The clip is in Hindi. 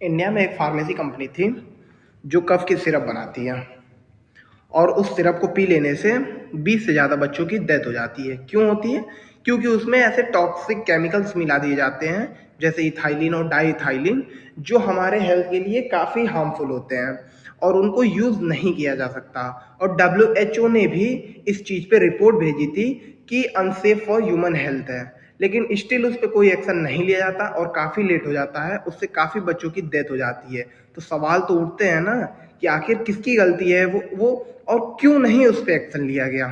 इंडिया में एक फार्मेसी कंपनी थी जो कफ की सिरप बनाती है और उस सिरप को पी लेने से 20 से ज़्यादा बच्चों की डेथ हो जाती है। क्यों होती है? क्योंकि उसमें ऐसे टॉक्सिक केमिकल्स मिला दिए जाते हैं जैसे इथाइलिन और डाइथाइलिन, जो हमारे हेल्थ के लिए काफ़ी हार्मफुल होते हैं और उनको यूज़ नहीं किया जा सकता। और WHO ने भी इस चीज़ पे रिपोर्ट भेजी थी कि अनसेफ फॉर ह्यूमन हेल्थ है, लेकिन स्टिल उस पे कोई एक्शन नहीं लिया जाता और काफ़ी लेट हो जाता है, उससे काफ़ी बच्चों की डेथ हो जाती है। तो सवाल तो उठते हैं ना कि आखिर किसकी गलती है वो और क्यों नहीं उस पे एक्शन लिया गया।